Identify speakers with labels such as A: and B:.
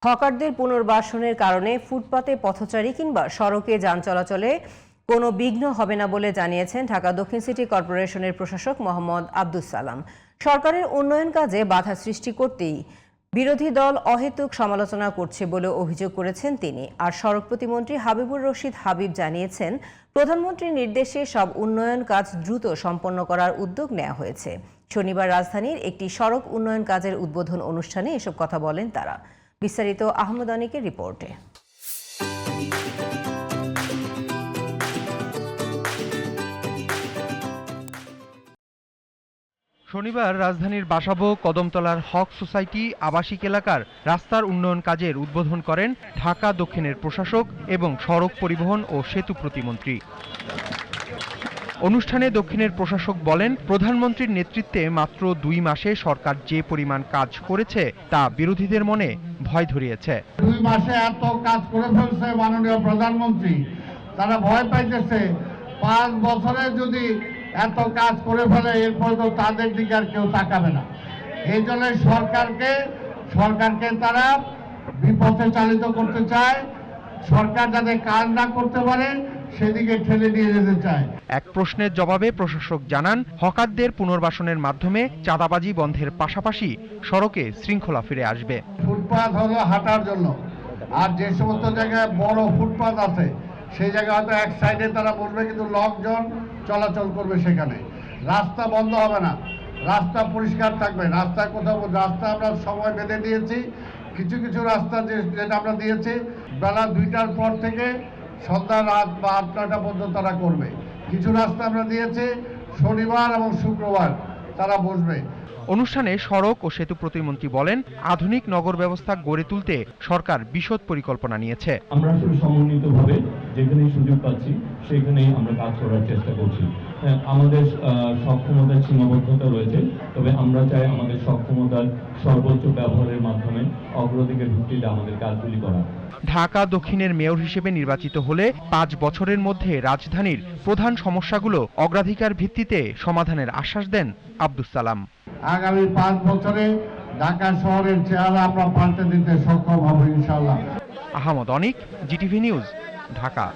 A: হকারদের পুনর্বাসনের কারণে ফুটপাতে পথচারী কিংবা সড়কে যান চলাচলে কোনো বিঘ্ন হবে না বলে জানিয়েছেন ঢাকা দক্ষিণ সিটি কর্পোরেশনের প্রশাসক মোহাম্মদ আব্দুস সালাম। সরকারের উন্নয়ন কাজে বাধা সৃষ্টি করতেই বিরোধী দল অহেতুক সমালোচনা করছে বলে অভিযোগ করেছেন তিনি। আর সড়ক প্রতিমন্ত্রী হাবিবুর রশিদ হাবিব জানিয়েছেন, প্রধানমন্ত্রীর নির্দেশে সব উন্নয়ন কাজ দ্রুত সম্পন্ন করার উদ্যোগ নেওয়া হয়েছে। শনিবার রাজধানীর একটি সড়ক উন্নয়ন কাজের উদ্বোধন অনুষ্ঠানে এসব কথা বলেন তারা। বিস্তারিত আহমদ অনিকের রিপোর্টে।
B: শনিবার রাজধানীর বাসাবো কদমতলার হক সোসাইটি আবাসিক এলাকার রাস্তার উন্নয়ন কাজের উদ্বোধন করেন ঢাকা দক্ষিণের প্রশাসক এবং সড়ক পরিবহন ও সেতু প্রতিমন্ত্রী। অনুষ্ঠানে দক্ষিণের প্রশাসক বলেন, প্রধানমন্ত্রীর নেতৃত্বে মাত্র 2 মাসে সরকার যে পরিমাণ কাজ করেছে তা বিরোধীদের মনে ভয় ধরিয়েছে।
C: 2 মাসে এত কাজ করে ফেলছে মাননীয় প্রধানমন্ত্রী, তারা ভয় পাইতেছে 5 বছরে যদি এত কাজ করে ফেলে এরপর তো তাদের দিকে আর কেউ তাকাবে না। এই জন্য সরকারকে তারা বিপথে চালিত করতে চায়। সরকার যাতে কাজ না করতে পারে সেদিকে ঠেলে নিয়ে যেতে চায়।
B: এক প্রশ্নের জবাবে প্রশাসক জানান, হকারদের পুনর্বাসনের মাধ্যমে চাঁদাবাজি বন্ধের পাশাপাশি সড়কে শৃঙ্খলা ফিরে আসবে।
C: ফুটপাত হলো হাঁটার জন্য, আর যে সমস্ত জায়গায় বড় ফুটপাত আছে সেই জায়গায় হয়তো এক সাইডে তারা বসবে, কিন্তু লোকজন চলাচল করবে সেখানে। রাস্তা বন্ধ হবে না, রাস্তা পরিষ্কার থাকবে। রাস্তায় রাস্তা আমরা সময় বেঁধে দিয়েছি। কিছু কিছু রাস্তা যেটা আমরা দিয়েছি বেলা 2টার পর থেকে সন্ধ্যা রাত বা 8-9টা পর্যন্ত তারা করবে। কিছু রাস্তা আমরা দিয়েছি শনিবার এবং শুক্রবার তারা বসবে।
B: অনুষ্ঠানে সড়ক ও সেতু প্রতিমন্ত্রী বলেন, আধুনিক নগর ব্যবস্থা গড়ে তুলতে সরকার বিশদ পরিকল্পনা নিয়েছে।
D: আমরা আসলে সমন্বিতভাবে যেখানেই সুযোগ পাচ্ছি সেখানেই আমরা কাজ করার চেষ্টা করছি। আমাদের সক্ষমতার সীমাবদ্ধতা রয়েছে, তবে আমরা চাই আমাদের সক্ষমতার সর্বোচ্চ ব্যবহারের মাধ্যমে অগ্রাধিকার ভিত্তিতে আমাদের কাজগুলি করা।
B: ঢাকা দক্ষিণের মেয়র হিসেবে নির্বাচিত হলে 5 বছরের মধ্যে রাজধানীর প্রধান সমস্যাগুলো অগ্রাধিকার ভিত্তিতে সমাধানের আশ্বাস দেন আব্দুস সালাম।
C: আগামী 5 বছরে ঢাকা শহরের চেহারা আমরা পাল্টে দিতে সক্ষম হব ইনশাআল্লাহ।
B: আহমদ অনিক, জিটিভি নিউজ, ঢাকা।